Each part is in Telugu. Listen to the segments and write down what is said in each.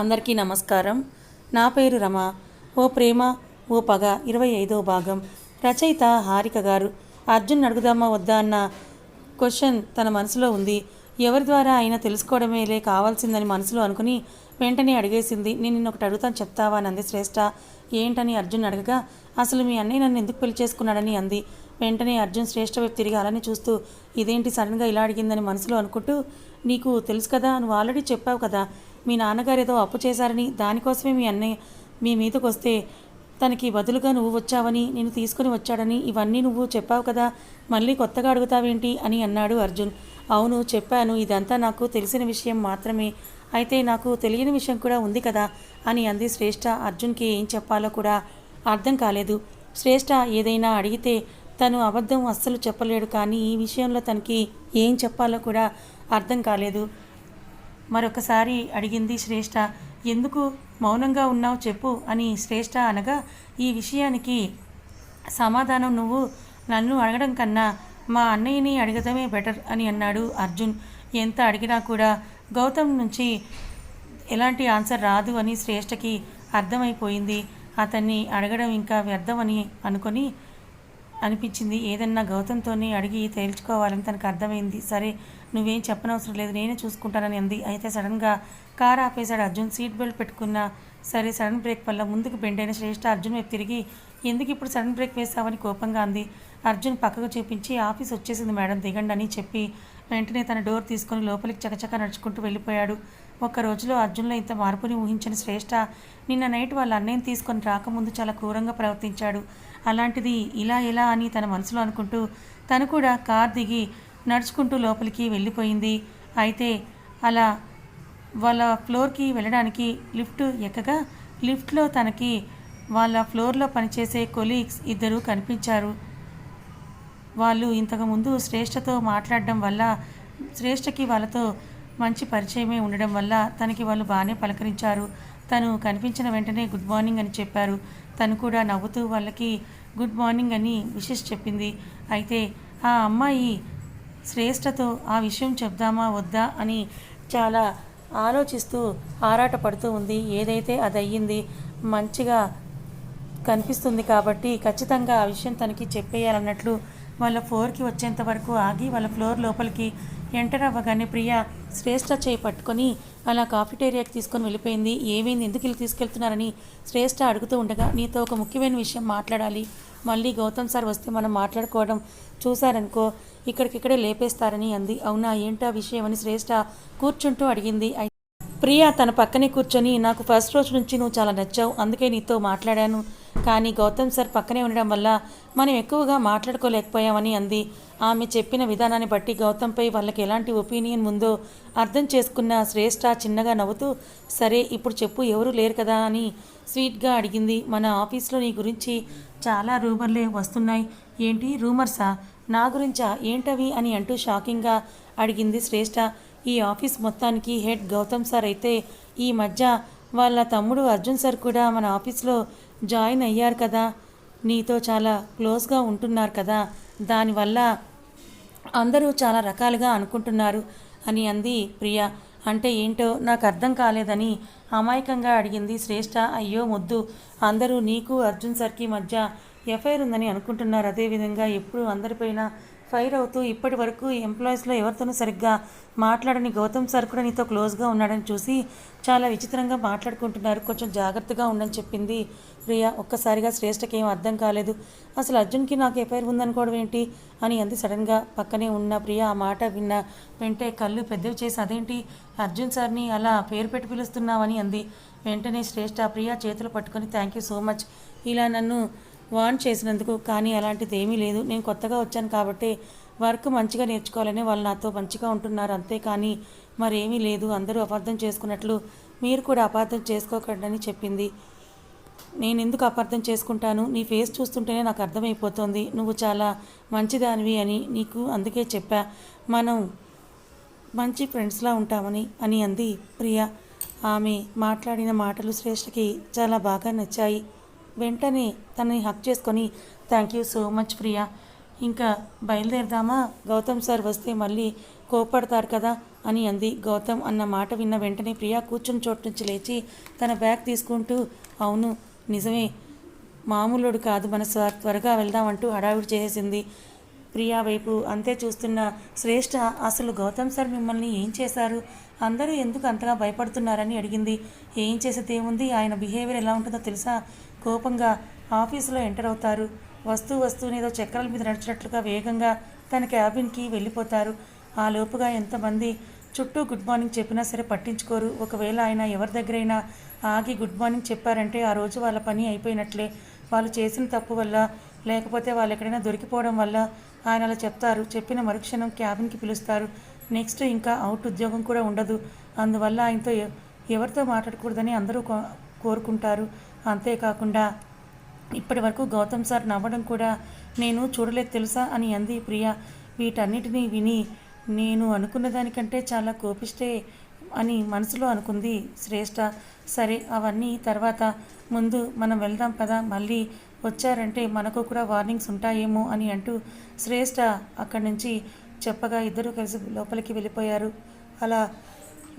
అందరికీ నమస్కారం. నా పేరు రమ. ఓ ప్రేమ ఓ పగ 25వ భాగం. రచయిత హారిక గారు. అర్జున్ అడుగుదామా వద్దా అన్న క్వశ్చన్ తన మనసులో ఉంది. ఎవరి ద్వారా అయినా తెలుసుకోవడమేలే కావాల్సిందని మనసులో అనుకుని వెంటనే అడిగేసింది. నేను నిన్న ఒకటి అడుగుతాను చెప్తావా అని అంది శ్రేష్ఠ. ఏంటని అర్జున్ అడగగా, అసలు మీ అన్నయ్య నన్ను ఎందుకు పెళ్లి చేసుకున్నాడని అంది. వెంటనే అర్జున్ శ్రేష్ఠ వైపు తిరిగి అలానే చూస్తూ, ఇదేంటి సడన్గా ఇలా అడిగిందని మనసులో అనుకుంటూ, నీకు తెలుసు కదా, నువ్వు ఆల్రెడీ చెప్పావు కదా, మీ నాన్నగారు ఏదో అప్పు చేశారని, దానికోసమే మీ అన్నయ్య మీ మీదకి వస్తే తనకి బదులుగా నువ్వు వచ్చావని, నేను తీసుకుని వచ్చాడని ఇవన్నీ నువ్వు చెప్పావు కదా, మళ్ళీ కొత్తగా అడుగుతావేంటి అని అన్నాడు అర్జున్. అవును చెప్పాను, ఇదంతా నాకు తెలిసిన విషయం మాత్రమే, అయితే నాకు తెలియని విషయం కూడా ఉంది కదా అని అంది శ్రేష్ఠ. అర్జున్కి ఏం చెప్పాలో కూడా అర్థం కాలేదు. శ్రేష్ఠ ఏదైనా అడిగితే తను అబద్ధం అస్సలు చెప్పలేడు, కానీ ఈ విషయంలో తనకి ఏం చెప్పాలో కూడా అర్థం కాలేదు. మరొకసారి అడిగింది శ్రేష్ఠ. ఎందుకు మౌనంగా ఉన్నావు చెప్పు అని శ్రేష్ఠ అనగా, ఈ విషయానికి సమాధానం నువ్వు నన్ను అడగడం కన్నా మా అన్నయ్యని అడగడమే బెటర్ అని అన్నాడు అర్జున్. ఎంత అడిగినా కూడా గౌతమ్ నుంచి ఎలాంటి ఆన్సర్ రాదు అని శ్రేష్ఠకి అర్థమైపోయింది. అతన్ని అడగడం ఇంకా వ్యర్థమని అనిపించింది. ఏదన్నా గౌతమ్తోనే అడిగి తేల్చుకోవాలని తనకు అర్థమైంది. సరే నువ్వేం చెప్పనవసరం లేదు, నేనే చూసుకుంటానని అంది. అయితే సడన్గా కారు ఆపేశాడు అర్జున్. సీట్ బెల్ట్ పెట్టుకున్నా సరే సడన్ బ్రేక్ వల్ల ముందుకు బెండైన శ్రేష్ఠ అర్జున్ వైపు తిరిగి, ఎందుకు ఇప్పుడు సడన్ బ్రేక్ వేసావని కోపంగా అంది. అర్జున్ పక్కకు చూపించి, ఆఫీస్ వచ్చేసింది మేడం దిగండి అని చెప్పి వెంటనే తన డోర్ తీసుకొని లోపలికి చకచక నడుచుకుంటూ వెళ్ళిపోయాడు. ఒక్క రోజులో అర్జున్లో ఇంత మార్పుని ఊహించిన శ్రేష్ఠ నిన్న నైట్ వాళ్ళ అన్నయ్యని తీసుకొని రాకముందు చాలా క్రూరంగా ప్రవర్తించాడు. అలాంటిది ఇలా ఎలా అని తన మనసులో అనుకుంటూ తను కూడా కార్ దిగి నడుచుకుంటూ లోపలికి వెళ్ళిపోయింది. అయితే అలా వాళ్ళ ఫ్లోర్కి వెళ్ళడానికి లిఫ్ట్ ఎక్కగా లిఫ్ట్లో తనకి వాళ్ళ ఫ్లోర్లో పనిచేసే కొలీగ్స్ ఇద్దరు కనిపించారు. వాళ్ళు ఇంతకుముందు శ్రేష్ఠతో మాట్లాడడం వల్ల, శ్రేష్ఠకి వాళ్ళతో మంచి పరిచయమే ఉండడం వల్ల తనకి వాళ్ళు బాగానే పలకరించారు. తను కనిపించిన వెంటనే గుడ్ మార్నింగ్ అని చెప్పారు. తను కూడా నవ్వుతూ వాళ్ళకి గుడ్ మార్నింగ్ అని విషెస్ చెప్పింది. అయితే ఆ అమ్మాయి శ్రేష్ఠతో ఆ విషయం చెప్దామా వద్దా అని చాలా ఆలోచిస్తూ ఆరాటపడుతూ ఉంది. ఏదైతే అది అయ్యింది, మంచిగా కనిపిస్తుంది కాబట్టి ఖచ్చితంగా ఆ విషయం తనకి చెప్పేయాలన్నట్లు వాళ్ళ ఫ్లోర్కి వచ్చేంత వరకు ఆగి వాళ్ళ ఫ్లోర్ లోపలికి ఎంటర్ అవ్వగానే ప్రియా శ్రేష్ఠ చేయి పట్టుకొని అలా కాఫిటేరియాకి తీసుకొని వెళ్ళిపోయింది. ఏమైంది, ఎందుకు ఇలా తీసుకెళ్తున్నారని శ్రేష్ఠ అడుగుతూ ఉండగా, నీతో ఒక ముఖ్యమైన విషయం మాట్లాడాలి, మళ్ళీ గౌతమ్ సార్ వస్తే మనం మాట్లాడుకోవడం చూశారనుకో ఇక్కడికిక్కడే లేపేస్తారని అంది. అవునా, ఏంటా విషయం అని శ్రేష్ఠ కూర్చుంటూ అడిగింది. ప్రియా తన పక్కనే కూర్చొని, నాకు ఫస్ట్ రోజు నుంచి నువ్వు చాలా నచ్చావు, అందుకే నీతో మాట్లాడాను, కానీ గౌతమ్ సార్ పక్కనే ఉండడం వల్ల మనం ఎక్కువగా మాట్లాడుకోలేకపోయామని అంది. ఆమె చెప్పిన విధానాన్ని బట్టి గౌతమ్పై వాళ్ళకి ఎలాంటి ఒపీనియన్ ఉందో అర్థం చేసుకున్న శ్రేష్ఠ చిన్నగా నవ్వుతూ, సరే ఇప్పుడు చెప్పు, ఎవరూ లేరు కదా అని స్వీట్గా అడిగింది. మన ఆఫీస్లో నీ గురించి చాలా రూమర్లే వస్తున్నాయి. ఏంటి రూమర్సా? నా గురించా? ఏంటవి అని అంటూ షాకింగ్గా అడిగింది శ్రేష్ఠ. ఈ ఆఫీస్ మొత్తానికి హెడ్ గౌతమ్ సార్ అయితే ఈ మధ్య వాళ్ళ తమ్ముడు అర్జున్ సార్ కూడా మన ఆఫీస్లో జాయిన్ అయ్యారు కదా, నీతో చాలా క్లోజ్గా ఉంటున్నారు కదా, దానివల్ల అందరూ చాలా రకాలుగా అనుకుంటున్నారు అని అంది ప్రియా. అంటే ఏంటో నాకు అర్థం కాలేదని అమాయకంగా అడిగింది శ్రేష్ఠ. అయ్యో ముద్దు, అందరూ నీకు అర్జున్ సార్కి మధ్య ఎఫ్ఐఆర్ ఉందని అనుకుంటున్నారు. అదేవిధంగా ఎప్పుడు అందరిపైన ఫైర్ అవుతూ ఇప్పటి వరకు ఎంప్లాయీస్లో ఎవరితోనూ సరిగ్గా మాట్లాడని గౌతమ్ సార్ కూడా నీతో క్లోజ్గా ఉన్నాడని చూసి చాలా విచిత్రంగా మాట్లాడుకుంటున్నారు, కొంచెం జాగ్రత్తగా ఉండని చెప్పింది ప్రియా. ఒక్కసారిగా శ్రేష్ఠకి ఏం అర్థం కాలేదు. అసలు అర్జున్కి నాకు ఎఫ్ఐఆర్ ఉందనుకోవడం ఏంటి అని అంది సడన్గా. పక్కనే ఉన్న ప్రియా ఆ మాట విన్న వెంటనే కళ్ళు పెద్దవి చేసి, అదేంటి అర్జున్ సార్ని అలా పేరు పెట్టి పిలుస్తున్నావని అంది. వెంటనే శ్రేష్ఠ ప్రియా చేతులు పట్టుకొని, థ్యాంక్ యూ సో మచ్ ఇలా నన్ను వార్న్ చేసినందుకు, కానీ అలాంటిది ఏమీ లేదు, నేను కొత్తగా వచ్చాను కాబట్టి వర్క్ మంచిగా నేర్చుకోవాలని వాళ్ళు నాతో మంచిగా ఉంటున్నారు, అంతేకాని మరేమీ లేదు, అందరూ అపార్థం చేసుకున్నట్లు మీరు కూడా అపార్థం చేసుకోకండి అని చెప్పింది. నేను ఎందుకు అపార్థం చేసుకుంటాను, నీ ఫేస్ చూస్తుంటేనే నాకు అర్థమైపోతుంది నువ్వు చాలా మంచిదానివి అని, నీకు అందుకే చెప్పా మనం మంచి ఫ్రెండ్స్లా ఉంటామని అని అంది ప్రియా. ఆమె మాట్లాడిన మాటలు శ్రేష్ఠకి చాలా బాగా నచ్చాయి. వెంటనే తనని హక్ చేసుకొని, thank you so much Priya, ఇంకా బయలుదేరదామా, గౌతమ్ సార్ వస్తే మళ్ళీ కోపడతారు కదా అని అంది. గౌతమ్ అన్న మాట విన్న వెంటనే ప్రియా కూర్చుని చోటు నుంచి లేచి తన బ్యాగ్ తీసుకుంటూ, అవును నిజమే, మామూలుడు కాదు మన సార్, త్వరగా వెళ్దామంటూ హడావిడి చేసేసింది. ప్రియా వైపు అంతే చూస్తున్న శ్రేష్ఠ, అసలు గౌతమ్ సార్ మిమ్మల్ని ఏం చేశారు, అందరూ ఎందుకు అంతగా భయపడుతున్నారని అడిగింది. ఏం చేసేది ఏముంది, ఆయన బిహేవియర్ ఎలా ఉంటుందో తెలుసా, కోపంగా ఆఫీసులో ఎంటర్ అవుతారు, వస్తూనేదో చక్రాల మీద నడిచినట్లుగా వేగంగా తన క్యాబిన్కి వెళ్ళిపోతారు. ఆ లోపుగా ఎంతమంది చుట్టూ గుడ్ మార్నింగ్ చెప్పినా సరే పట్టించుకోరు. ఒకవేళ ఆయన ఎవరి దగ్గరైనా ఆగి గుడ్ మార్నింగ్ చెప్పారంటే ఆ రోజు వాళ్ళ పని అయిపోయినట్లే. వాళ్ళు చేసిన తప్పు వల్ల, లేకపోతే వాళ్ళు ఎక్కడైనా దొరికిపోవడం వల్ల ఆయన అలా చెప్తారు. చెప్పిన మరుక్షణం క్యాబిన్కి పిలుస్తారు. నెక్స్ట్ ఇంకా అవుట్ ఉద్యోగం కూడా ఉండదు. అందువల్ల ఆయనతో ఎవరితో మాట్లాడకూడదని అందరూ కోరుకుంటారు. అంతేకాకుండా ఇప్పటి వరకు గౌతమ్ సార్ నవ్వడం కూడా నేను చూడలేదు తెలుసా అని అంది ప్రియ. వీటన్నిటినీ విని నేను అనుకున్న దానికంటే చాలా కోపిష్టే అని మనసులో అనుకుంది శ్రేష్ఠ. సరే అవన్నీ తర్వాత, ముందు మనం వెళ్దాం పదా, మళ్ళీ వచ్చారంటే మనకు కూడా వార్నింగ్స్ ఉంటాయేమో అని అంటూ శ్రేష్ఠ అక్కడి నుంచి చెప్పగా ఇద్దరూ కలిసి లోపలికి వెళ్ళిపోయారు. అలా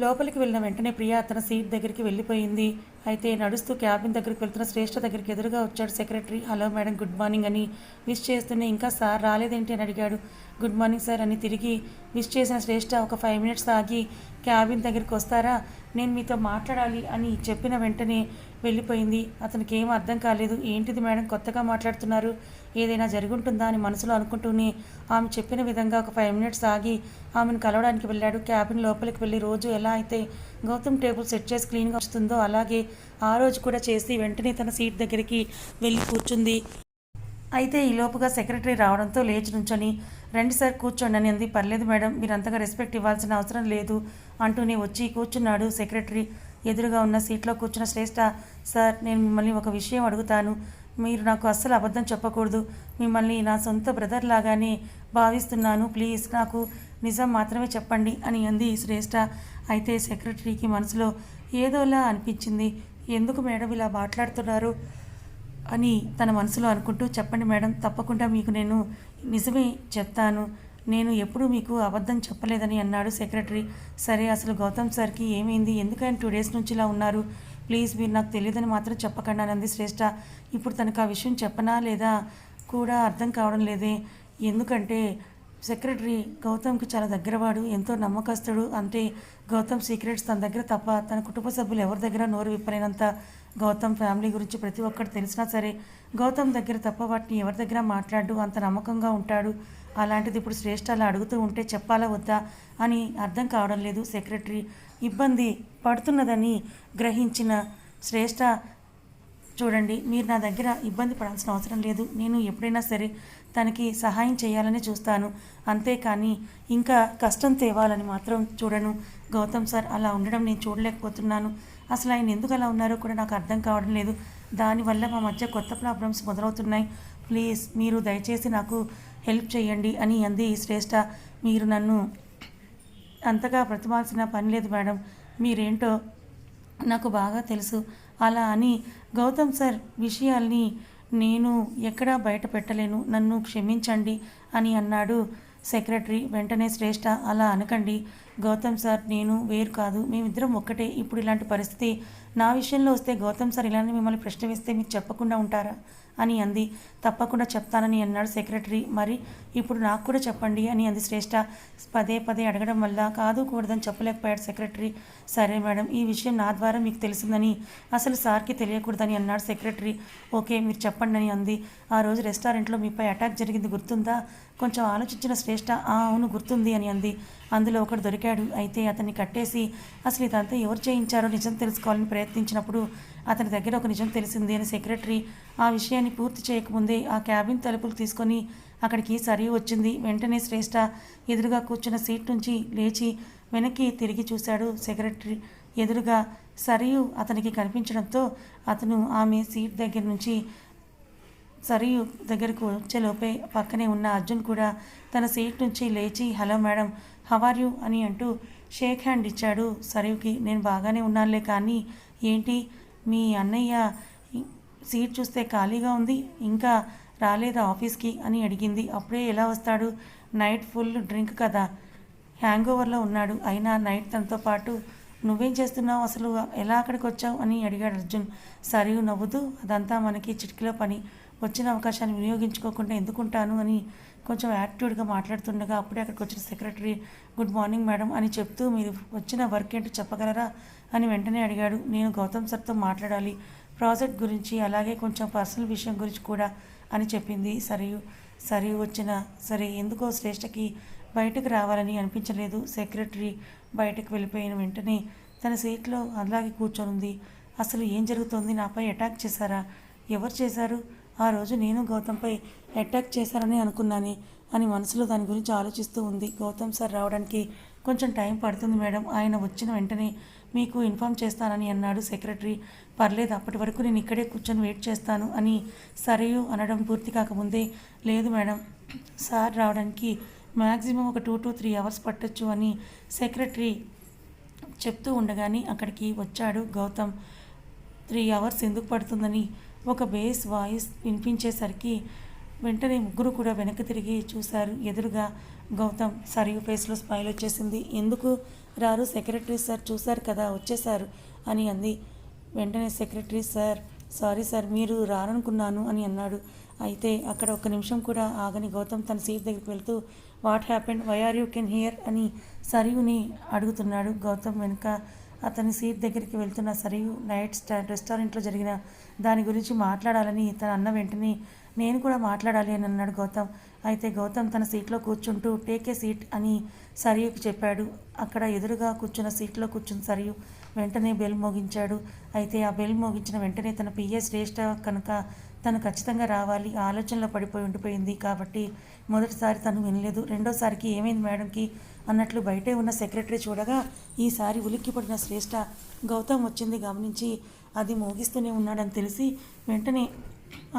లోపలికి వెళ్ళిన వెంటనే ప్రియా తన సీట్ దగ్గరికి వెళ్ళిపోయింది. అయితే నడుస్తూ క్యాబిన్ దగ్గరికి వెళ్తున్న శ్రేష్ఠ దగ్గరికి ఎదురుగా వచ్చాడు secretary. Hello madam, good morning అని విష్ చేస్తూనే, ఇంకా సార్ రాలేదేంటి అని అడిగాడు. గుడ్ మార్నింగ్ సార్ అని తిరిగి విష్ చేసిన శ్రేష్ఠ ఒక 5 మినిట్స్ ఆగి, క్యాబిన్ దగ్గరికి వస్తారా, నేను మీతో మాట్లాడాలి అని చెప్పిన వెంటనే వెళ్ళిపోయింది. అతనికి ఏం అర్థం కాలేదు. ఏంటిది మేడం కొత్తగా మాట్లాడుతున్నారు, ఏదైనా జరుగుంటుందా అని మనసులో అనుకుంటూనే ఆమె చెప్పిన విధంగా ఒక 5 మినిట్స్ ఆగి ఆమెను కలవడానికి వెళ్ళాడు. క్యాబిన్ లోపలికి వెళ్ళి రోజు ఎలా అయితే గౌతమ్ టేబుల్ సెట్ చేసి క్లీన్గా వస్తుందో అలాగే ఆ రోజు కూడా చేసి వెంటనే తన సీట్ దగ్గరికి వెళ్ళి కూర్చుంది. అయితే ఈలోపుగా సెక్రటరీ రావడంతో లేచి నుంచొని, రండి సార్ కూర్చోండి అని అంది. పర్లేదు మేడం, మీరు అంతగా రెస్పెక్ట్ ఇవ్వాల్సిన అవసరం లేదు అంటూనే వచ్చి కూర్చున్నాడు సెక్రటరీ. ఎదురుగా ఉన్న సీట్లో కూర్చున్న శ్రేష్ఠ, సార్ నేను మిమ్మల్ని ఒక విషయం అడుగుతాను, మీరు నాకు అస్సలు అబద్ధం చెప్పకూడదు, మిమ్మల్ని నా సొంత బ్రదర్ లాగానే భావిస్తున్నాను, ప్లీజ్ నాకు నిజం మాత్రమే చెప్పండి అని అంది శ్రేష్ఠ. అయితే సెక్రటరీకి మనసులో ఏదోలా అనిపించింది. ఎందుకు మేడం ఇలా మాట్లాడుతున్నారు అని తన మనసులో అనుకుంటూ, చెప్పండి మేడం, తప్పకుండా మీకు నేను నిజమే చెప్తాను, నేను ఎప్పుడూ మీకు అబద్ధం చెప్పలేదని అన్నాడు సెక్రటరీ. సరే అసలు గౌతమ్ సార్కి ఏమైంది, ఎందుకని 2 డేస్ నుంచి ఇలా ఉన్నారు, ప్లీజ్ మీరు నాకు తెలియదని మాత్రం చెప్పకండి అని అంది శ్రేష్ఠ. ఇప్పుడు తనకు ఆ విషయం చెప్పనా లేదా కూడా అర్థం కావడం లేదే. ఎందుకంటే సెక్రటరీ గౌతమ్కి చాలా దగ్గరవాడు, ఎంతో నమ్మకస్తుడు. అంటే గౌతమ్ సీక్రెట్స్ తన దగ్గర తప్ప తన కుటుంబ సభ్యులు ఎవరి దగ్గర నోరు విప్పలేనంత గౌతమ్ ఫ్యామిలీ గురించి ప్రతి ఒక్కటి తెలిసినా సరే గౌతమ్ దగ్గర తప్ప వాటిని ఎవరి దగ్గర మాట్లాడు, అంత నమ్మకంగా ఉంటాడు. అలాంటిది ఇప్పుడు శ్రేష్ఠ అలా అడుగుతూ ఉంటే చెప్పాలా వద్దా అని అర్థం కావడం లేదు. సెక్రటరీ ఇబ్బంది పడుతున్నదని గ్రహించిన శ్రేష్ఠ, చూడండి మీరు నా దగ్గర ఇబ్బంది పడాల్సిన అవసరం లేదు, నేను ఎప్పుడైనా సరే తనకి సహాయం చేయాలని చూస్తాను, అంతేకాని ఇంకా కష్టం తేవాలని మాత్రం చూడను. గౌతమ్ సార్ అలా ఉండడం నేను చూడలేకపోతున్నాను. అసలు ఆయన ఎందుకు అలా ఉన్నారో కూడా నాకు అర్థం కావడం లేదు. దానివల్ల మా మధ్య కొత్త ప్రాబ్లమ్స్ మొదలవుతున్నాయి. ప్లీజ్ మీరు దయచేసి నాకు హెల్ప్ చేయండి అని అంది శ్రేష్ఠ. మీరు నన్ను అంతగా బ్రతమాల్సిన పని లేదు మేడం, మీరేంటో నాకు బాగా తెలుసు. అలా అని గౌతమ్ సార్ విషయాల్ని నేను ఎక్కడా బయట పెట్టలేను, నన్ను క్షమించండి అని అన్నాడు సెక్రటరీ. వెంటనే శ్రేష్ఠ, అలా అనకండి గౌతమ్ సార్, నేను వేరు కాదు, మేమిద్దరం ఒక్కటే. ఇప్పుడు ఇలాంటి పరిస్థితి నా విషయంలో వస్తే గౌతమ్ సార్ ఇలానే మిమ్మల్ని ప్రశ్న వేస్తే మీకు చెప్పకుండా ఉంటారా అని అంది. తప్పకుండా చెప్తానని అన్నాడు సెక్రటరీ. మరి ఇప్పుడు నాకు కూడా చెప్పండి అని అంది శ్రేష్ఠ. పదే పదే అడగడం వల్ల కాదు కూడదని చెప్పలేకపోయాడు సెక్రటరీ. సరే మేడం, ఈ విషయం నా ద్వారా మీకు తెలిసిందని అసలు సార్కి తెలియకూడదని అన్నాడు సెక్రటరీ. ఓకే మీరు చెప్పండి అని అంది. ఆ రోజు రెస్టారెంట్లో మీపై అటాక్ జరిగింది గుర్తుందా? కొంచెం ఆలోచించిన శ్రేష్ఠ, అవును గుర్తుంది అని అంది. అందులో ఒకడు దొరికాడు. అయితే అతన్ని కట్టేసి అసలు ఇదంతా ఎవరు చేయించారో నిజం తెలుసుకోవాలని ప్రయత్నించినప్పుడు అతని దగ్గర ఒక నిజం తెలిసింది అని సెక్రటరీ ఆ విషయాన్ని పూర్తి చేయకముందే ఆ క్యాబిన్ తలుపులు తీసుకొని అక్కడికి సరియు వచ్చింది. వెంటనే శ్రేష్ఠ ఎదురుగా కూర్చున్న సీట్ నుంచి లేచి వెనక్కి తిరిగి చూశాడు సెక్రటరీ. ఎదురుగా సరియు అతనికి కనిపించడంతో అతను ఆమె సీట్ దగ్గర నుంచి సరియు దగ్గరకు వచ్చేలోపే పక్కనే ఉన్న అర్జున్ కూడా తన సీట్ నుంచి లేచి, hello madam, how are you అని అంటూ షేక్ హ్యాండ్ ఇచ్చాడు సరియుకి. నేను బాగానే ఉన్నానులే, కానీ ఏంటి మీ అన్నయ్య సీట్ చూస్తే ఖాళీగా ఉంది, ఇంకా రాలేదా ఆఫీస్కి అని అడిగింది. అప్పుడే ఎలా వస్తాడు, నైట్ ఫుల్ డ్రింక్ కదా, హ్యాంగ్ ఓవర్లో ఉన్నాడు. అయినా నైట్ తనతో పాటు నువ్వేం చేస్తున్నావు, అసలు ఎలా అక్కడికి వచ్చావు అని అడిగాడు అర్జున్. సరియు నవ్వుతూ, అదంతా మనకి చిటికలో పని, వచ్చిన అవకాశాన్ని వినియోగించుకోకుండా ఎందుకుంటాను అని కొంచెం యాటిట్యూడ్గా మాట్లాడుతుండగా అప్పుడే అక్కడికి వచ్చిన సెక్రటరీ, గుడ్ మార్నింగ్ మేడం అని చెప్తూ, మీరు వచ్చిన వర్క్ ఏంటో చెప్పగలరా అని వెంటనే అడిగాడు. నేను గౌతమ్ సార్తో మాట్లాడాలి, ప్రాజెక్ట్ గురించి, అలాగే కొంచెం పర్సనల్ విషయం గురించి కూడా అని చెప్పింది సరియు. సరియు వచ్చిన సరే ఎందుకో శ్రేష్టకి బయటకు రావాలని అనిపించలేదు. సెక్రటరీ బయటకు వెళ్ళిపోయిన వెంటనే తన సీట్లో అలాగే కూర్చొనుంది. అసలు ఏం జరుగుతోంది, నాపై అటాక్ చేశారా, ఎవరు చేశారు, ఆ రోజు నేను గౌతమ్పై అటాక్ చేశారని అనుకున్నాను అని మనసులో దాని గురించి ఆలోచిస్తూ ఉంది. గౌతమ్ సార్ రావడానికి కొంచెం టైం పడుతుంది మేడం, ఆయన వచ్చిన వెంటనే మీకు ఇన్ఫామ్ చేస్తానని అన్నాడు సెక్రటరీ. పర్లేదు, అప్పటి వరకు నేను ఇక్కడే కూర్చొని వెయిట్ చేస్తాను అని సరియు అనడం పూర్తి కాకముందే, లేదు మేడం, సార్ రావడానికి మ్యాక్సిమం ఒక 2 to 3 hours పట్టొచ్చు అని సెక్రటరీ చెప్తూ ఉండగానే అక్కడికి వచ్చాడు గౌతమ్. 3 hours ఎందుకు పడుతుందని ఒక బేస్ వాయిస్ వినిపించేసరికి వెంటనే ముగ్గురు కూడా వెనక్కి తిరిగి చూశారు. ఎదురుగా గౌతమ్. సరియు ఫేస్లో స్మైల్ వచ్చేసింది. ఎందుకు రారు సెక్రటరీ సార్, చూశారు కదా వచ్చేశారు అని అంది. వెంటనే సెక్రటరీ, సార్ సారీ సార్, మీరు రారనుకున్నాను అని అన్నాడు. అయితే అక్కడ ఒక్క నిమిషం కూడా ఆగని గౌతమ్ తన సీట్ దగ్గరికి వెళ్తూ, what happened, why are you can here అని సరియుని అడుగుతున్నాడు. గౌతమ్ వెనుక అతని సీట్ దగ్గరికి వెళ్తున్న సరియు నైట్ రెస్టారెంట్లో జరిగిన దాని గురించి మాట్లాడాలని తను అన్న వెంటనే నేను కూడా మాట్లాడాలి అని అన్నాడు గౌతమ్. అయితే గౌతమ్ తన సీట్లో కూర్చుంటూ టేక్ ఏ సీట్ అని సరియుకి చెప్పాడు. అక్కడ ఎదురుగా కూర్చున్న సీట్లో కూర్చున్న సరియు వెంటనే బెల్ మోగించాడు. అయితే ఆ బెల్ మోగించిన వెంటనే తన పిఏ శ్రేష్ఠ కనుక తను ఖచ్చితంగా రావాలి, ఆలోచనలో పడిపోయి ఉండిపోయింది కాబట్టి మొదటిసారి తను వినలేదు. రెండోసారికి ఏమైంది మేడంకి అన్నట్లు బయటే ఉన్న సెక్రటరీ చూడగా ఈసారి ఉలిక్కిపడిన శ్రేష్ఠ గౌతమ్ వచ్చింది గమనించి అది మోగిస్తూనే ఉన్నాడని తెలిసి వెంటనే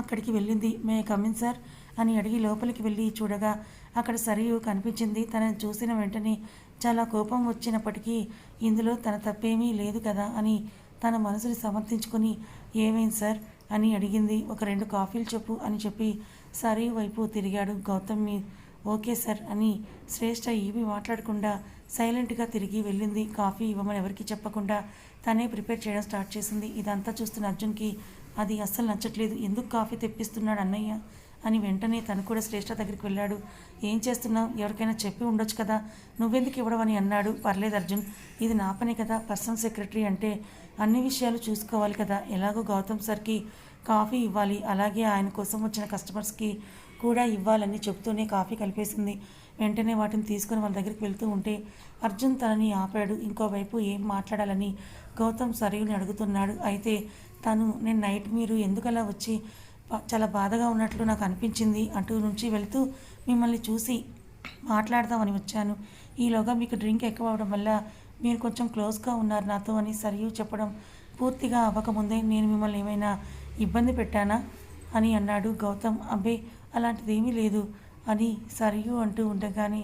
అక్కడికి వెళ్ళింది. మే కమిన్ సార్ అని అడిగి లోపలికి వెళ్ళి చూడగా అక్కడ సరియు కనిపించింది. తనని చూసిన వెంటనే చాలా కోపం వచ్చినప్పటికీ ఇందులో తన తప్పేమీ లేదు కదా అని తన మనసుని సమర్థించుకొని ఏమైంది సార్ అని అడిగింది. ఒక 2 కాఫీలు చెప్పు అని చెప్పి సరియు వైపు తిరిగాడు గౌతమ్. ఓకే సార్ అని శ్రేష్ఠ ఏమీ మాట్లాడకుండా సైలెంట్గా తిరిగి వెళ్ళింది. కాఫీ ఇవ్వమని ఎవరికి చెప్పకుండా తనే ప్రిపేర్ చేయడం స్టార్ట్ చేసింది. ఇదంతా చూస్తున్న అర్జున్కి అది అస్సలు నచ్చట్లేదు. ఎందుకు కాఫీ తెప్పిస్తున్నాడు అన్నయ్య అని వెంటనే తను కూడా శ్రేష్ఠ దగ్గరికి వెళ్ళాడు. ఏం చేస్తున్నావు, ఎవరికైనా చెప్పి ఉండొచ్చు కదా, నువ్వెందుకు ఇవ్వడం అని అన్నాడు. పర్లేదు అర్జున్, ఇది నా పనే కదా, పర్సనల్ సెక్రటరీ అంటే అన్ని విషయాలు చూసుకోవాలి కదా, ఎలాగో గౌతమ్ సార్కి కాఫీ ఇవ్వాలి, అలాగే ఆయన కోసం వచ్చిన కస్టమర్స్కి కూడా ఇవ్వాలని చెప్తూనే కాఫీ కలిపేసింది. వెంటనే వాటిని తీసుకొని వాళ్ళ దగ్గరికి వెళ్తూ ఉంటే అర్జున్ తనని ఆపాడు. ఇంకోవైపు ఏం మాట్లాడాలని గౌతమ్ సరియుని అడుగుతున్నాడు. అయితే తను నేను నైట్ మీరు ఎందుకలా వచ్చి చాలా బాధగా ఉన్నట్లు నాకు అనిపించింది, అటు నుంచి వెళ్తూ మిమ్మల్ని చూసి మాట్లాడదామని వచ్చాను. ఈలోగా మీకు డ్రింక్ ఎక్కువ అవడం వల్ల మీరు కొంచెం క్లోజ్గా ఉన్నారు నాతో అని సరియు చెప్పడం పూర్తిగా అవ్వకముందే నేను మిమ్మల్ని ఏమైనా ఇబ్బంది పెట్టానా అని అన్నాడు గౌతమ్. అబ్బే అలాంటిదేమీ లేదు అని సరియు అంటూ ఉండగానే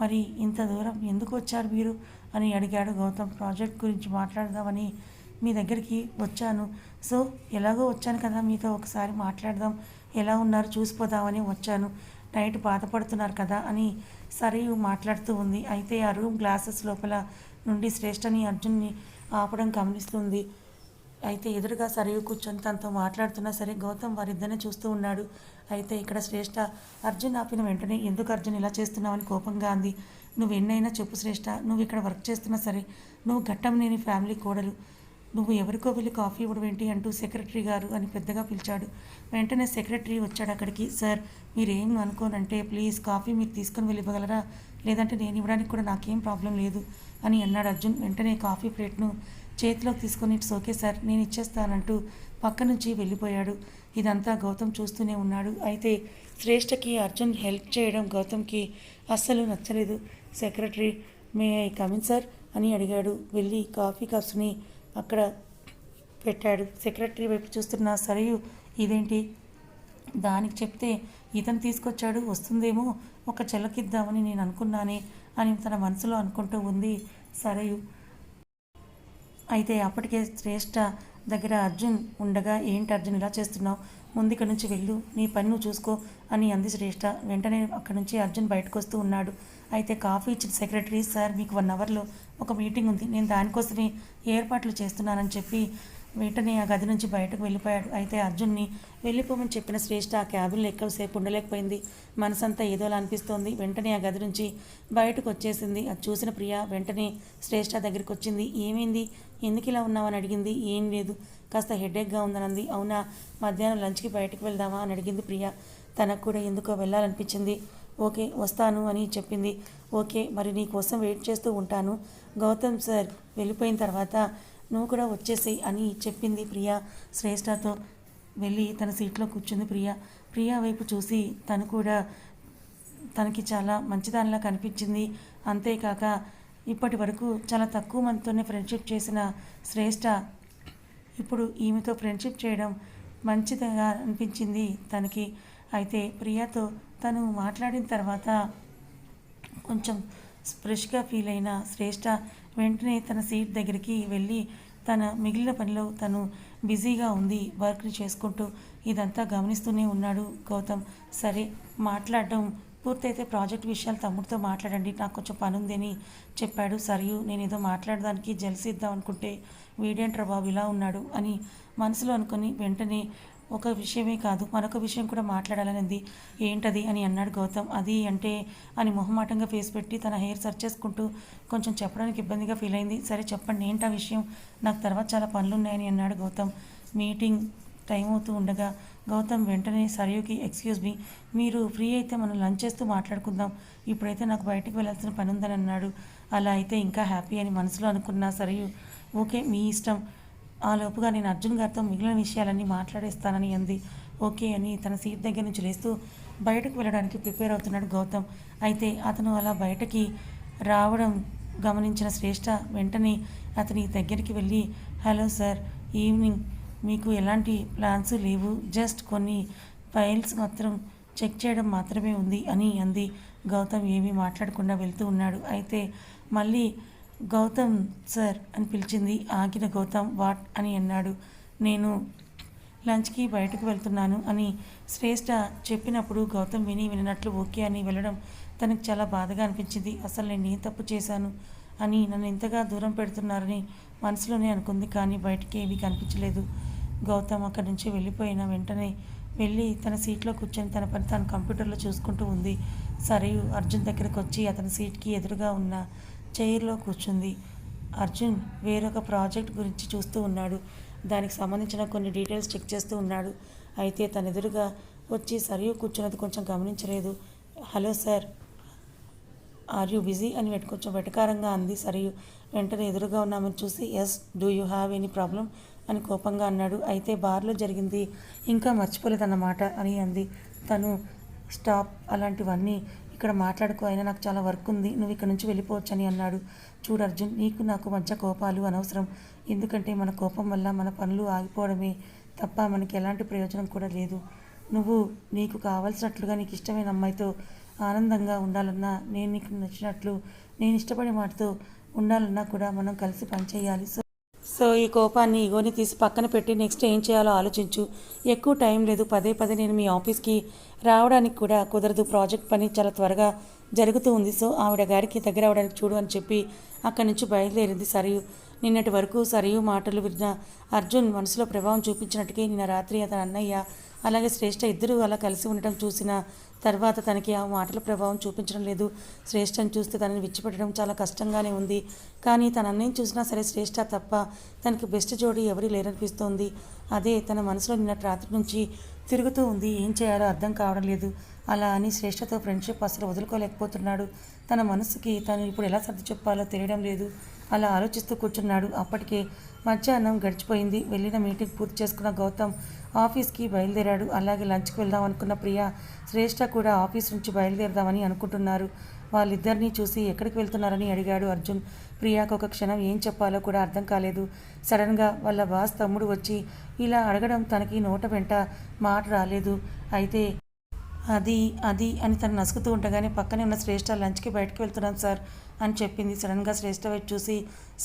మరి ఇంత దూరం ఎందుకు వచ్చారు మీరు అని అడిగాడు గౌతమ్. ప్రాజెక్ట్ గురించి మాట్లాడదామని మీ దగ్గరికి వచ్చాను, సో ఎలాగో వచ్చాను కదా మీతో ఒకసారి మాట్లాడదాం, ఎలా ఉన్నారు చూసిపోదామని వచ్చాను, నైట్ బాధపడుతున్నారు కదా అని సరియు మాట్లాడుతూ ఉంది. అయితే ఆ రూమ్ గ్లాసెస్ లోపల నుండి శ్రేష్ఠని అర్జున్ని ఆపడం గమనిస్తుంది. అయితే ఎదురుగా సరియు కూర్చొని తనతో మాట్లాడుతున్నా సరే గౌతమ్ వారిద్దరిని చూస్తూ ఉన్నాడు. అయితే ఇక్కడ శ్రేష్ఠ అర్జున్ ఆపిన వెంటనే ఎందుకు అర్జున్ ఇలా చేస్తున్నావని కోపంగా అంది. నువ్వు ఎన్నైనా చెప్పు శ్రేష్ఠ, నువ్వు ఇక్కడ వర్క్ చేస్తున్నా సరే నువ్వు ఘట్టంనేని ఫ్యామిలీ కోడలు, నువ్వు ఎవరికో వెళ్ళి కాఫీ ఇవ్వడం ఏంటి అంటూ సెక్రటరీ గారు అని పెద్దగా పిలిచాడు. వెంటనే సెక్రటరీ వచ్చాడు అక్కడికి. సార్ మీరేం అనుకోనంటే ప్లీజ్ కాఫీ మీరు తీసుకొని వెళ్ళి ఇవ్వగలరా, లేదంటే నేను ఇవ్వడానికి కూడా నాకేం ప్రాబ్లం లేదు అని అన్నాడు అర్జున్. వెంటనే కాఫీ ప్లేట్ను చేతిలోకి తీసుకొని ఇట్స్ ఓకే సార్ నేను ఇచ్చేస్తానంటూ పక్క నుంచి వెళ్ళిపోయాడు. ఇదంతా గౌతమ్ చూస్తూనే ఉన్నాడు. అయితే శ్రేష్ఠకి అర్జున్ హెల్ప్ చేయడం గౌతమ్కి అస్సలు నచ్చలేదు. Secretary may I come in sir అని అడిగాడు. వెళ్ళి కాఫీ కప్స్ని అక్కడ పెట్టాడు. సెక్రటరీ వైపు చూస్తున్న సరియు ఇదేంటి దానికి చెప్తే ఇతను తీసుకొచ్చాడు, వస్తుందేమో ఒక చెల్లకిద్దామని నేను అనుకున్నానే అని తన మనసులో అనుకుంటూ ఉంది సరియు. అయితే అప్పటికే శ్రేష్ఠ దగ్గర అర్జున్ ఉండగా ఏంటి అర్జున్ ఇలా చేస్తున్నావు, ముందు ఇక్కడి నుంచి వెళ్ళు, నీ పని నువ్వు చూసుకో అని అంది శ్రేష్ఠ. వెంటనే అక్కడి నుంచి అర్జున్ బయటకు వస్తూ ఉన్నాడు. అయితే కాఫీ ఇచ్చిన సెక్రటరీ, సార్ మీకు 1 అవర్లో ఒక మీటింగ్ ఉంది, నేను దానికోసమే ఏర్పాట్లు చేస్తున్నానని చెప్పి వెంటనే ఆ గది నుంచి బయటకు వెళ్ళిపోయాడు. అయితే అర్జున్ని వెళ్ళిపోమని చెప్పిన శ్రేష్ఠ ఆ క్యాబిన్లో ఎక్కువసేపు ఉండలేకపోయింది. మనసంతా ఏదోలా అనిపిస్తోంది. వెంటనే ఆ గది నుంచి బయటకు వచ్చేసింది. అది చూసిన ప్రియ వెంటనే శ్రేష్ఠ దగ్గరికి వచ్చింది. ఏమైంది, ఎందుకు ఇలా ఉన్నావని అడిగింది. ఏం లేదు, కాస్త హెడేక్గా ఉందని అంది. అవునా, మధ్యాహ్నం లంచ్కి బయటకు వెళ్దామా అని అడిగింది ప్రియ. తనకు కూడా ఎందుకో వెళ్ళాలనిపించింది. ఓకే వస్తాను అని చెప్పింది. ఓకే మరి నీ కోసం వెయిట్ చేస్తూ ఉంటాను, గౌతమ్ సార్ వెళ్ళిపోయిన తర్వాత నువ్వు కూడా వచ్చేసేయి అని చెప్పింది ప్రియ శ్రేష్ఠతో. వెళ్ళి తన సీట్లో కూర్చుంది ప్రియ వైపు చూసి తను కూడా తనకి చాలా మంచిదానిలా కనిపించింది. అంతేకాక ఇప్పటి వరకు చాలా తక్కువ మందితోనే ఫ్రెండ్షిప్ చేసిన శ్రేష్ఠ ఇప్పుడు ఈమెతో ఫ్రెండ్షిప్ చేయడం మంచిదిగా అనిపించింది తనకి. అయితే ప్రియతో తను మాట్లాడిన తర్వాత కొంచెం ఫ్రెష్గా ఫీల్ అయిన శ్రేష్ఠ వెంటనే తన సీట్ దగ్గరికి వెళ్ళి తన మిగిలిన పనిలో తను బిజీగా ఉంది, వర్క్ని చేసుకుంటూ. ఇదంతా గమనిస్తూనే ఉన్నాడు గౌతమ్. సరే మాట్లాడడం పూర్తయితే ప్రాజెక్ట్ విషయాలు తమ్ముడితో మాట్లాడండి, నాకు కొంచెం పని ఉంది అని చెప్పాడు. సరియు నేను ఏదో మాట్లాడడానికి జలసిద్దాం అనుకుంటే వీడేంట్రా బాబు ఇలా ఉన్నాడు అని మనసులో అనుకుని వెంటనే ఒక విషయమే కాదు మరొక విషయం కూడా మాట్లాడాలనింది. ఏంటది అని అన్నాడు గౌతమ్. అది అంటే అని మొహమాటంగా ఫేస్ పెట్టి తన హెయిర్ సర్చ్ చేసుకుంటూ కొంచెం చెప్పడానికి ఇబ్బందిగా ఫీల్ అయింది. సరే చెప్పండి ఏంటి ఆ విషయం, నాకు తర్వాత చాలా పనులు ఉన్నాయని అన్నాడు గౌతమ్. మీటింగ్ టైం అవుతూ ఉండగా గౌతమ్ వెంటనే సరయుకి ఎక్స్క్యూజ్ మీ, మీరు ఫ్రీ అయితే మనం లంచ్ చేస్తూ మాట్లాడుకుందాం, ఇప్పుడైతే నాకు బయటకు వెళ్ళాల్సిన పని ఉందని అన్నాడు. అలా అయితే ఇంకా హ్యాపీ అని మనసులో అనుకున్న సరయు ఓకే మీ ఇష్టం, ఆ లోపుగా నేను అర్జున్ గారితో మిగిలిన విషయాలన్నీ మాట్లాడేస్తానని అంది. ఓకే అని తన సీట్ దగ్గర నుంచి లేస్తూ బయటకు వెళ్ళడానికి ప్రిపేర్ అవుతున్నాడు గౌతమ్. అయితే అతను అలా బయటకి రావడం గమనించిన శ్రేష్ఠ వెంటనే అతని దగ్గరికి వెళ్ళి హలో సార్, ఈవినింగ్ మీకు ఎలాంటి ప్లాన్స్ లేవు, జస్ట్ కొన్ని ఫైల్స్ మాత్రం చెక్ చేయడం మాత్రమే ఉంది అని అంది. గౌతమ్ ఏమీ మాట్లాడకుండా వెళ్తూ ఉన్నాడు. అయితే మళ్ళీ గౌతమ్ సార్ అని పిలిచింది. ఆగిన గౌతమ్ వాట్ అని అన్నాడు. నేను లంచ్కి బయటకు వెళ్తున్నాను అని శ్రేష్ఠ చెప్పినప్పుడు గౌతమ్ వినట్లు ఓకే అని వెళ్ళడం తనకు చాలా బాధగా అనిపించింది. అసలు నేను ఏం తప్పు చేశాను అని నన్ను ఇంతగా దూరం పెడుతున్నారని మనసులోనే అనుకుంది, కానీ బయటికి ఏమీ కనిపించలేదు. గౌతమ్ అక్కడి నుంచి వెళ్ళిపోయిన వెంటనే వెళ్ళి తన సీట్లో కూర్చొని తన పని తను కంప్యూటర్లో చూసుకుంటూ ఉంది. సరయు అర్జున్ దగ్గరకు వచ్చి అతని సీట్కి ఎదురుగా ఉన్న చైర్లో కూర్చుంది. అర్జున్ వేరొక ప్రాజెక్ట్ గురించి చూస్తూ ఉన్నాడు. దానికి సంబంధించిన కొన్ని డీటెయిల్స్ చెక్ చేస్తూ ఉన్నాడు. అయితే తన ఎదురుగా వచ్చి సరియు కూర్చున్నది కొంచెం గమనించలేదు. Hello sir, are you busy అని కొంచెం వెటకారంగా అంది సరియు. వెంటనే ఎదురుగా ఉన్నామని చూసి yes, do you have any problem అని కోపంగా అన్నాడు. అయితే బార్లో జరిగింది ఇంకా మర్చిపోలేదన్నమాట అని అంది. తను స్టాప్, అలాంటివన్నీ ఇక్కడ మాట్లాడుకో, అయినా నాకు చాలా వర్క్ ఉంది, నువ్వు ఇక్కడ నుంచి వెళ్ళిపోవచ్చు అని అన్నాడు. చూడు అర్జున్, నీకు నాకు మధ్య కోపాలు అనవసరం, ఎందుకంటే మన కోపం వల్ల మన పనులు ఆగిపోవడమే తప్ప మనకి ఎలాంటి ప్రయోజనం కూడా లేదు. నువ్వు నీకు కావాల్సినట్లుగా నీకు ఇష్టమైన అమ్మాయితో ఆనందంగా ఉండాలన్నా, నేను నీకు నచ్చినట్లు నేను ఇష్టపడే మాటతో ఉండాలన్నా కూడా మనం కలిసి పనిచేయాలి. సో ఈ కోపాన్ని ఈగోని తీసి పక్కన పెట్టి నెక్స్ట్ ఏం చేయాలో ఆలోచించు. ఎక్కువ టైం లేదు, పదే పదే నేను మీ ఆఫీస్కి రావడానికి కూడా కుదరదు, ప్రాజెక్ట్ పని చాలా త్వరగా జరుగుతూ ఉంది, సో ఆవిడ గారికి దగ్గర అవడానికి చూడు అని చెప్పి అక్కడి నుంచి బయలుదేరింది సరియు. నిన్నటి వరకు సరియు మాటలు విన్న అర్జున్ మనసులో ప్రభావం చూపించినట్టుగా నిన్న రాత్రి అతని అన్నయ్య అలాగే శ్రేష్ఠ ఇద్దరూ అలా కలిసి ఉండటం చూసిన తర్వాత తనకి ఆ మాటల ప్రభావం చూపించడం లేదు. శ్రేష్ఠని చూస్తే తనని విడిచిపెట్టడం చాలా కష్టంగానే ఉంది. కానీ తన అన్నయ్యని చూసినా సరే శ్రేష్ఠ తప్ప తనకి బెస్ట్ జోడీ ఎవరీ లేరనిపిస్తోంది. అదే తన మనసులో నిన్నటి రాత్రి నుంచి తిరుగుతూ ఉంది. ఏం చేయాలో అర్థం కావడం లేదు. అలా అని శ్రేష్ఠతో ఫ్రెండ్షిప్ అసలు వదులుకోలేకపోతున్నాడు. తన మనసుకి తను ఇప్పుడు ఎలా సర్ది చెప్పాలో తెలియడం లేదు. అలా ఆలోచిస్తూ కూర్చున్నాడు. అప్పటికే మధ్యాహ్నం గడిచిపోయింది. వెళ్ళిన మీటింగ్ పూర్తి చేసుకున్న గౌతమ్ ఆఫీస్కి బయలుదేరాడు. అలాగే లంచ్కి వెళ్దాం అనుకున్న ప్రియా, శ్రేష్ఠ కూడా ఆఫీస్ నుంచి బయలుదేరదామని అనుకుంటున్నారు. వాళ్ళిద్దరినీ చూసి ఎక్కడికి వెళ్తున్నారని అడిగాడు అర్జున్. ప్రియాకు ఒక క్షణం ఏం చెప్పాలో కూడా అర్థం కాలేదు. సడన్గా వాళ్ళ బాస్ తమ్ముడు వచ్చి ఇలా అడగడం తనకి నోట వెంట మాట రాలేదు. అయితే అది అని తను నసుకుతూ ఉండగానే పక్కనే ఉన్న శ్రేష్ఠ లంచ్కి బయటకు వెళ్తున్నాను సార్ అని చెప్పింది. సడన్గా శ్రేష్ఠ వైపు చూసి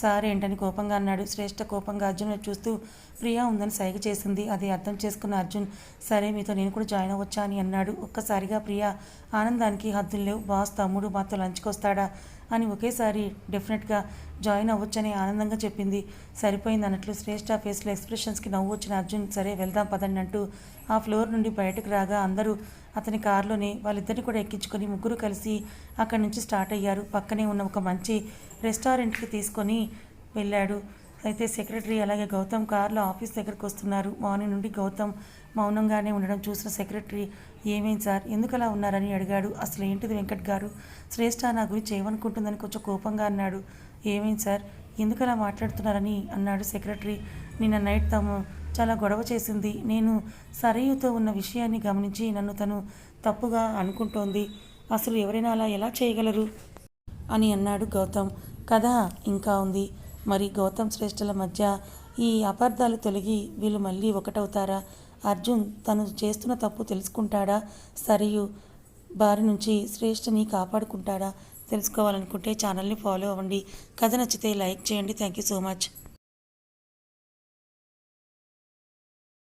సార్ ఏంటని కోపంగా అన్నాడు. శ్రేష్ఠ కోపంగా అర్జున్ వైపు చూస్తూ ప్రియా ఉందని సైగ చేసింది. అది అర్థం చేసుకున్న అర్జున్ సరే మీతో నేను కూడా జాయిన్ అవ్వచ్చా అని అన్నాడు. ఒక్కసారిగా ప్రియా ఆనందానికి హద్దులు లేవు. బాస్ తమ్ముడు మాతో లంచ్కి వస్తాడా అని ఒకేసారి డెఫినెట్గా జాయిన్ అవ్వచ్చని ఆనందంగా చెప్పింది. సరిపోయింది అన్నట్లు శ్రేష్ఠ ఫేస్లో ఎక్స్ప్రెషన్స్కి నవ్వు వచ్చిన అర్జున్ సరే వెళ్దాం పదండి అంటూ ఆ ఫ్లోర్ నుండి బయటకు రాగా అందరూ అతని కారులోనే వాళ్ళిద్దరిని కూడా ఎక్కించుకొని ముగ్గురు కలిసి అక్కడి నుంచి స్టార్ట్ అయ్యారు. పక్కనే ఉన్న ఒక మంచి రెస్టారెంట్కి తీసుకొని వెళ్ళాడు. అయితే సెక్రటరీ అలాగే గౌతమ్ కారులో ఆఫీస్ దగ్గరకు వస్తున్నారు. మార్నింగ్ నుండి గౌతమ్ మౌనంగానే ఉండడం చూసిన సెక్రటరీ ఏమేం సార్ ఎందుకు అలా ఉన్నారని అడిగాడు. అసలు ఏంటిది వెంకట్ గారు, శ్రేష్ఠ నా గురించి ఏమనుకుంటుందని కొంచెం కోపంగా అన్నాడు. ఏమేం సార్ ఎందుకు అలా మాట్లాడుతున్నారని అన్నాడు సెక్రటరీ. నిన్న నైట్ చాలా గొడవ చేసింది. నేను సరయుతో ఉన్న విషయాన్ని గమనించి నన్ను తను తప్పుగా అనుకుంటోంది. అసలు ఎవరైనా అలా ఎలా చేయగలరు అని అన్నాడు గౌతమ్. కథ ఇంకా ఉంది. మరి గౌతమ్ శ్రేష్ఠల మధ్య ఈ అపార్థాలు తొలగి వీళ్ళు మళ్ళీ ఒకటవుతారా? అర్జున్ తను చేస్తున్న తప్పు తెలుసుకుంటాడా? సరియు బారి నుంచి శ్రేష్ఠని కాపాడుకుంటాడా? తెలుసుకోవాలనుకుంటే ఛానల్ని ఫాలో అవ్వండి. కథ నచ్చితే లైక్ చేయండి. Thank you so much.